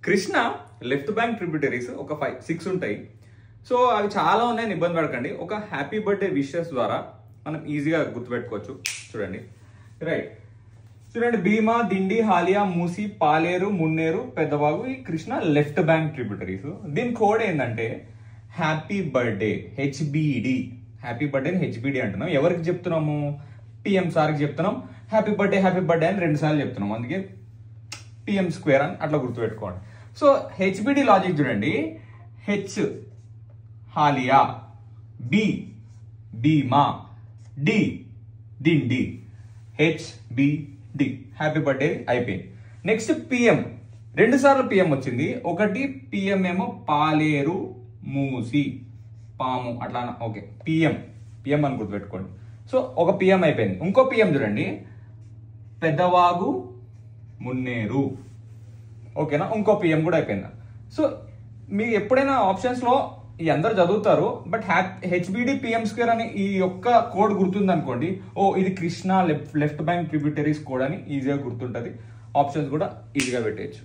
Krishna left bank tributaries ఒక 5-6 ఉంటాయి. So అవి చాలా ఉన్నాయని ఇబ్బంది పడకండి. ఒక హ్యాపీ బర్త్డే విషెస్ ద్వారా మనం ఈజీగా గుర్తుపెట్టుకోవచ్చు. చూడండి, రైట్, చూడండి, భీమా, దిండి, హాలియా, మూసి, పాలేరు, మున్నేరు, పెద్దవాగు, ఈ కృష్ణ లెఫ్ట్ బ్యాంక్ ట్రిబ్యూటరీస్. దీని కోడ్ ఏంటంటే happy birthday, HBD. Happy birthday HBD అంటున్నాం. ఎవరికి చెప్తున్నాము? పిఎం సార్కి చెప్తున్నాం. హ్యాపీ బర్త్డే అని 2 సార్లు చెప్తున్నాం, అందుకే పిఎం స్క్వేర్ అని అట్లా గుర్తుపెట్టుకోండి. సో హెచ్బిడి లాజిక్ చూడండి, H Haliya, B Bhima, D Dindi, HBD happy birthday అయిపోయింది. నెక్స్ట్ పిఎం, 2 సార్లు పిఎం వచ్చింది. ఒకటి పిఎం ఏమో పాలేరు, మూసి, పాము అట్లా. ఓకే, పిఎం అని గుర్తుపెట్టుకోండి. సో ఒక పిఎం అయిపోయింది. ఇంకో పిఎం చూడండి, పెద్దవాగు, మున్నేరు. ఓకేనా, ఇంకో పిఎం కూడా అయిపోయిందా? సో మీరు ఎప్పుడైనా ఆప్షన్స్లో ఈ అందరు చదువుతారు, బట్ హెచ్బిడి పిఎం స్క్వేర్ అని ఈ యొక్క కోడ్ గుర్తుంది అనుకోండి, ఓ ఇది Krishna left bank tributaries code అని ఈజీగా గుర్తుంటుంది. ఆప్షన్స్ కూడా ఈజీగా పెట్టేయచ్చు.